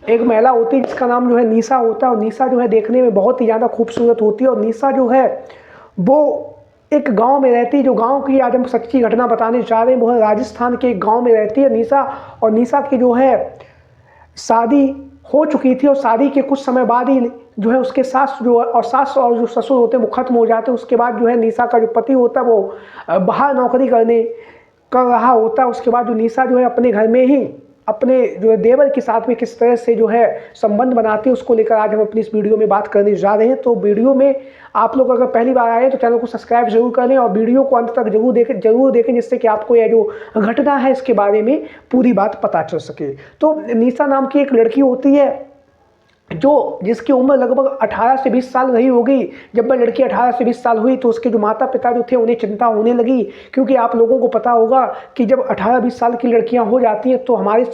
एक महिला होती है जिसका नाम जो है निशा होता है, और निशा जो है देखने में बहुत ही ज़्यादा खूबसूरत होती है। और निशा जो है वो एक गांव में रहती है, जो गांव की आज हम सच्ची घटना बताने जा रहे हैं, वो है राजस्थान के एक गांव में रहती है निशा। और निशा की जो है शादी हो चुकी थी, और शादी के कुछ समय बाद ही जो है उसके सास और जो ससुर होते हैं वो खत्म हो जाते हैं। उसके बाद जो है निशा का जो पति होता है वो बाहर नौकरी कर रहा होता है। उसके बाद जो निशा जो है अपने घर में ही अपने जो है देवर के साथ में किस तरह से जो है संबंध बनाती है, उसको लेकर आज हम अपनी इस वीडियो में बात करने जा रहे हैं। तो वीडियो में आप लोग अगर पहली बार आए हैं तो चैनल को सब्सक्राइब जरूर कर लें, और वीडियो को अंत तक जरूर देखें, जिससे कि आपको यह जो घटना है इसके बारे में पूरी बात पता चल सके। तो निशा नाम की एक लड़की होती है जिसकी उम्र लगभग 18 से 20 साल रही होगी। जब वह लड़की 18 से 20 साल हुई तो उसके जो माता पिता जो थे उन्हें चिंता होने लगी, क्योंकि आप लोगों को पता होगा कि जब 18-20 साल की लड़कियां हो जाती हैं तो हमारे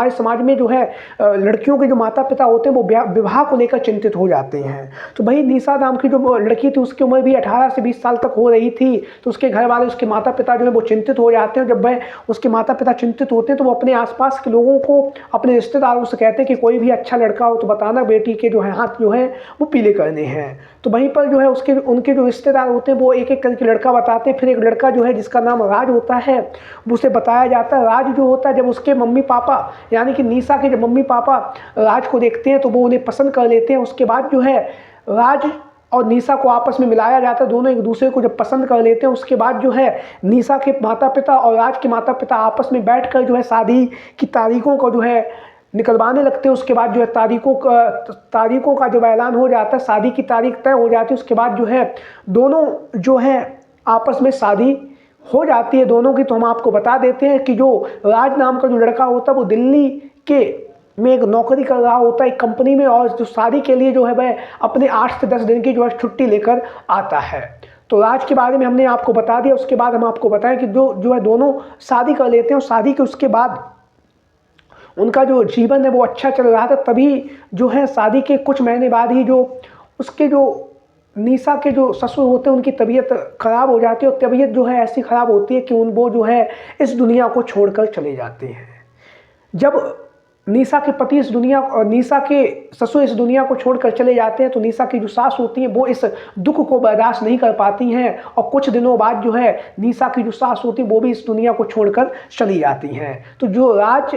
समाज में जो है लड़कियों के जो माता पिता होते हैं वो विवाह को लेकर चिंतित हो जाते हैं। तो वही निशा नाम की जो लड़की थी उसकी उम्र भी 18 से 20 साल तक हो रही थी, तो उसके घर वाले, उसके माता पिता जो है वो चिंतित हो जाते हैं। जब वह उसके माता पिता चिंतित होते हैं तो वो अपने आसपास के लोगों को, अपने रिश्तेदारों से कहते हैं कि कोई भी अच्छा लड़का हो तो बताना, बेटी के जो है हाथ जो है वो पीले करने हैं। तो वहीं पर जो है उनके जो रिश्तेदार होते हैं वो एक एक करके लड़का बताते हैं। फिर एक लड़का जो है जिसका नाम राज होता है उसे बताया जाता है। राज जो होता है, जब उसके मम्मी पापा यानी कि निशा के जब मम्मी पापा राज को देखते हैं तो वो उन्हें पसंद कर लेते हैं। उसके बाद जो है राज और निशा को आपस में मिलाया जाता है, दोनों एक दूसरे को जब पसंद कर लेते हैं उसके बाद जो है निशा के माता पिता और राज के माता पिता आपस में बैठकर जो है शादी की तारीखों को जो है निकलवाने लगते हैं। उसके बाद जो है तारीखों का जब ऐलान हो जाता है, शादी की तारीख तय हो जाती है, उसके बाद जो है दोनों जो है आपस में शादी हो जाती है दोनों की। तो हम आपको बता देते हैं कि जो राज नाम का जो लड़का होता है वो दिल्ली के में एक नौकरी कर रहा होता है एक कंपनी में, और जो शादी के लिए जो है वह अपने 8 से 10 दिन की जो है छुट्टी लेकर आता है। तो राज के बारे में हमने आपको बता दिया। उसके बाद हम आपको बताएं कि जो है दोनों शादी कर लेते हैं, और शादी के उसके बाद उनका जो जीवन है वो अच्छा चल रहा था। तभी जो है शादी के कुछ महीने बाद ही जो निशा के जो ससुर होते हैं उनकी तबीयत खराब हो जाती है, और तबीयत जो है ऐसी खराब होती है कि वो जो है इस दुनिया को छोड़कर चले जाते हैं। जब निशा के पति निशा के ससुर इस दुनिया को छोड़कर चले जाते हैं तो निशा की जो सास होती हैं वो इस दुख को बर्दाश्त नहीं कर पाती हैं, और कुछ दिनों बाद जो है निशा की जो सास होती है वो भी इस दुनिया को छोड़कर चली जाती हैं। तो जो राज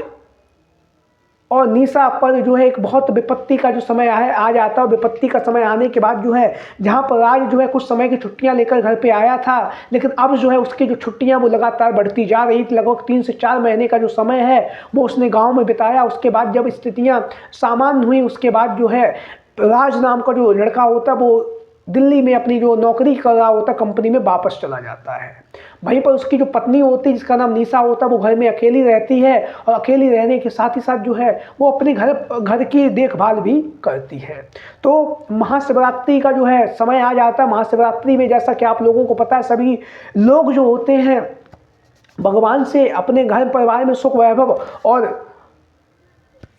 और निशा पर जो है एक बहुत विपत्ति का जो समय आ जाता है। विपत्ति का समय आने के बाद जो है जहाँ पर राज जो है कुछ समय की छुट्टियाँ लेकर घर पे आया था, लेकिन अब जो है उसकी जो छुट्टियाँ वो लगातार बढ़ती जा रही थी। लगभग 3 से 4 महीने का जो समय है वो उसने गाँव में बिताया। उसके बाद जब स्थितियाँ सामान्य हुई उसके बाद जो है राज नाम का जो लड़का होता है वो दिल्ली में अपनी जो नौकरी कर रहा होता कंपनी में वापस चला जाता है। वहीं पर उसकी जो पत्नी होती है जिसका नाम निशा होता है वो घर में अकेली रहती है, और अकेली रहने के साथ ही साथ जो है वो अपने घर की देखभाल भी करती है। तो महाशिवरात्रि का जो है समय आ जाता है। महाशिवरात्रि में जैसा कि आप लोगों को पता है सभी लोग जो होते हैं भगवान से अपने घर परिवार में सुख वैभव और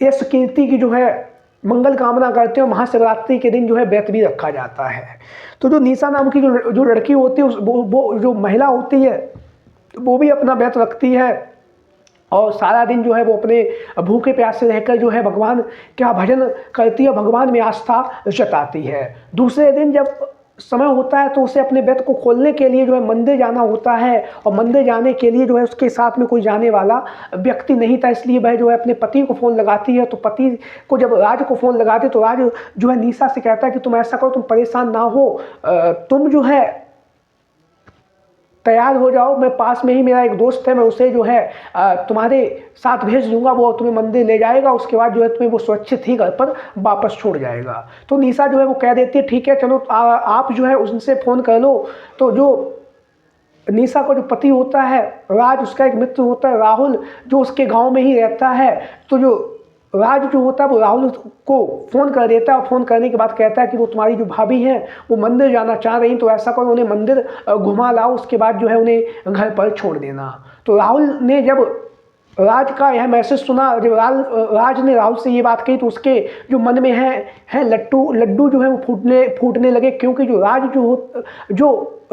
यश कीर्ति की जो है मंगल कामना करते हैं। महाशिवरात्रि के दिन जो है व्रत भी रखा जाता है। तो जो निशा नाम की जो लड़की होती है वो जो महिला होती है वो भी अपना व्रत रखती है, और सारा दिन जो है वो अपने भूखे प्यासे रहकर जो है भगवान का भजन करती है, भगवान में आस्था जताती है। दूसरे दिन जब समय होता है तो उसे अपने व्रत को खोलने के लिए जो है मंदिर जाना होता है, और मंदिर जाने के लिए जो है उसके साथ में कोई जाने वाला व्यक्ति नहीं था, इसलिए वह जो है अपने पति को फ़ोन लगाती है। तो पति को जब राज को फ़ोन लगाती तो राज जो है निशा से कहता है कि तुम ऐसा करो, तुम परेशान ना हो, तुम जो है तैयार हो जाओ, मैं पास में ही मेरा एक दोस्त है, मैं उसे जो है तुम्हारे साथ भेज दूंगा, वो तुम्हें मंदिर ले जाएगा, उसके बाद जो है तुम्हें वो सुरक्षित ही घर पर वापस छोड़ जाएगा। तो निशा जो है वो कह देती है ठीक है चलो आप जो है उनसे फ़ोन कर लो। तो जो निशा का जो पति होता है राज, उसका एक मित्र होता है राहुल जो उसके गाँव में ही रहता है। तो जो राज जो होता है वो राहुल को फ़ोन कर देता है, और फ़ोन करने के बाद कहता है कि वो तुम्हारी जो भाभी हैं वो मंदिर जाना चाह रही, तो ऐसा करो उन्हें मंदिर घुमा लाओ, उसके बाद जो है उन्हें घर पर छोड़ देना। तो राहुल ने जब राज का यह मैसेज सुना, जब राज ने राहुल से ये बात कही तो उसके जो मन में है लड्डू जो है वो फूटने लगे, क्योंकि जो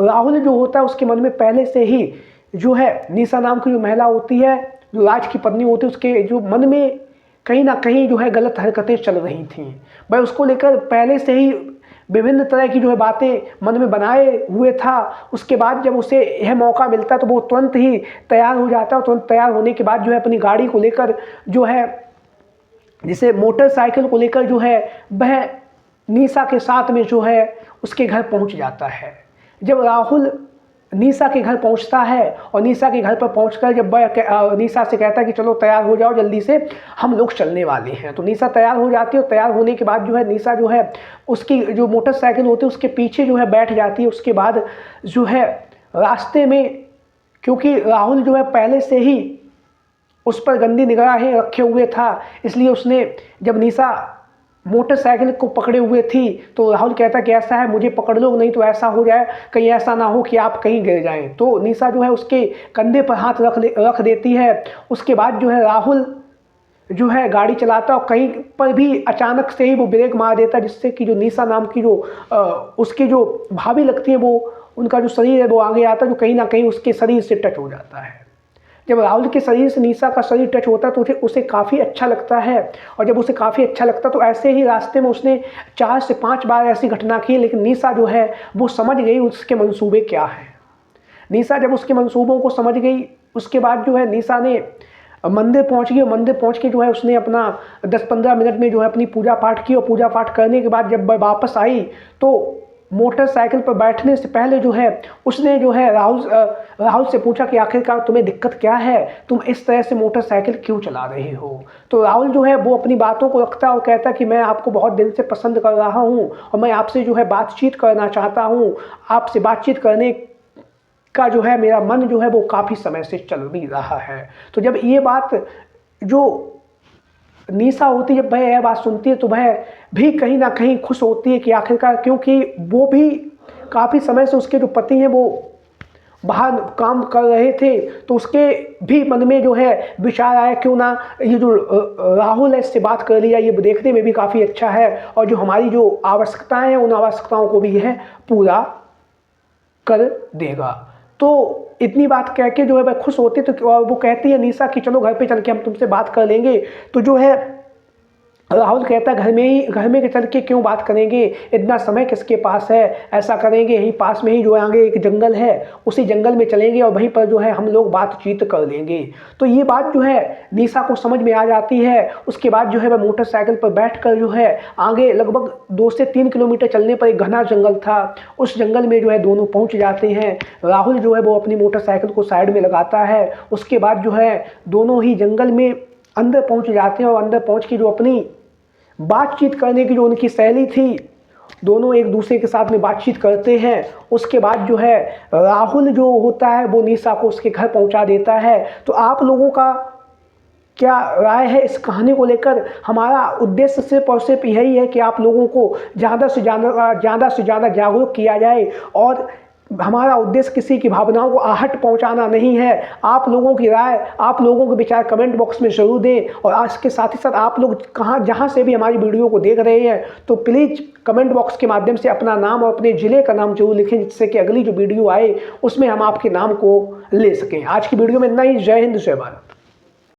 राहुल जो होता है उसके मन में पहले से ही जो है निशा नाम की जो महिला होती है, जो राज की पत्नी होती है, उसके जो मन में कहीं ना कहीं जो है गलत हरकतें चल रही थीं। वह उसको लेकर पहले से ही विभिन्न तरह की जो है बातें मन में बनाए हुए था। उसके बाद जब उसे यह मौका मिलता तो वो तुरंत ही तैयार हो जाता, और तुरंत तैयार होने के बाद जो है अपनी गाड़ी को लेकर जो है, जिसे मोटरसाइकिल को लेकर जो है वह निशा के साथ में जो है उसके घर पहुंच जाता है। जब राहुल निशा के घर पहुंचता है और निशा के घर पर पहुंचकर जब वह निशा से कहता है कि चलो तैयार हो जाओ जल्दी से, हम लोग चलने वाले हैं, तो निशा तैयार हो जाती है। और तैयार होने के बाद जो है निशा जो है उसकी जो मोटरसाइकिल होती है उसके पीछे जो है बैठ जाती है। उसके बाद जो है रास्ते में, क्योंकि राहुल जो है पहले से ही उस पर गंदी निगाहें रखे हुए था, इसलिए उसने जब निशा मोटरसाइकिल को पकड़े हुए थी तो राहुल कहता कि ऐसा है मुझे पकड़ लो, नहीं तो ऐसा हो जाए, कहीं ऐसा ना हो कि आप कहीं गिर जाएं। तो निशा जो है उसके कंधे पर हाथ रख देती है। उसके बाद जो है राहुल जो है गाड़ी चलाता और कहीं पर भी अचानक से ही वो ब्रेक मार देता, जिससे कि जो निशा नाम की जो उसकी जो भाभी लगती है, वो उनका जो शरीर है वो आगे आता है, जो कहीं ना कहीं उसके शरीर से टच हो जाता है। जब राहुल के शरीर से निशा का शरीर टच होता है तो उसे काफ़ी अच्छा लगता है। और जब उसे काफ़ी अच्छा लगता तो ऐसे ही रास्ते में उसने 4 से 5 बार ऐसी घटना की, लेकिन निशा जो है वो समझ गई उसके मंसूबे क्या हैं। निशा जब उसके मंसूबों को समझ गई, उसके बाद जो है निशा ने मंदिर पहुंच गई। मंदिर पहुंच के जो है उसने अपना 10-15 मिनट में जो है अपनी पूजा पाठ की, और पूजा पाठ करने के बाद जब वह वापस आई तो मोटरसाइकिल पर बैठने से पहले जो है उसने जो है राहुल से पूछा कि आखिरकार तुम्हें दिक्कत क्या है, तुम इस तरह से मोटरसाइकिल क्यों चला रहे हो। तो राहुल जो है वो अपनी बातों को रखता और कहता कि मैं आपको बहुत दिन से पसंद कर रहा हूँ और मैं आपसे जो है बातचीत करना चाहता हूँ, आपसे बातचीत करने का जो है मेरा मन जो है वो काफ़ी समय से चल भी रहा है। तो जब ये बात जो निशा होती है, जब वह यह बात सुनती है तो वह भी कहीं ना कहीं खुश होती है कि आखिरकार, क्योंकि वो भी काफ़ी समय से उसके जो पति हैं वो बाहर काम कर रहे थे, तो उसके भी मन में जो है विचार आया क्यों ना ये जो राहुल है इससे बात कर लिया, ये देखने में भी काफ़ी अच्छा है और जो हमारी जो आवश्यकताएं हैं उन आवश्यकताओं को भी यह पूरा कर देगा। तो इतनी बात कह के जो है वह खुश होती, तो वो कहती है निशा कि चलो घर पे चल के हम तुमसे बात कर लेंगे। तो जो है राहुल कहता है घर में चल के क्यों बात करेंगे, इतना समय किसके पास है, ऐसा करेंगे यहीं पास में ही जो है आगे एक जंगल है, उसी जंगल में चलेंगे और वहीं पर जो है हम लोग बातचीत कर लेंगे। तो ये बात जो है निशा को समझ में आ जाती है। उसके बाद जो है वह मोटरसाइकिल पर बैठकर जो है आगे लगभग 2 से 3 किलोमीटर चलने पर एक घना जंगल था, उस जंगल में जो है दोनों पहुँच जाते हैं। राहुल जो है वो अपनी मोटरसाइकिल को साइड में लगाता है। उसके बाद जो है दोनों ही जंगल में अंदर पहुँच जाते हैं और अंदर पहुँच के जो अपनी बातचीत करने की जो उनकी शैली थी, दोनों एक दूसरे के साथ में बातचीत करते हैं। उसके बाद जो है राहुल जो होता है वो निशा को उसके घर पहुंचा देता है। तो आप लोगों का क्या राय है इस कहानी को लेकर? हमारा उद्देश्य सिर्फ और सिर्फ यही है कि आप लोगों को ज़्यादा से ज़्यादा जागरूक किया जाए, और हमारा उद्देश्य किसी की भावनाओं को आहट पहुंचाना नहीं है। आप लोगों की राय, आप लोगों के विचार कमेंट बॉक्स में ज़रूर दें, और आज के साथ ही साथ आप लोग जहां से भी हमारी वीडियो को देख रहे हैं तो प्लीज़ कमेंट बॉक्स के माध्यम से अपना नाम और अपने ज़िले का नाम जरूर लिखें, जिससे कि अगली जो वीडियो आए उसमें हम आपके नाम को ले सकें। आज की वीडियो में इतना ही। जय हिंद, जय भारत।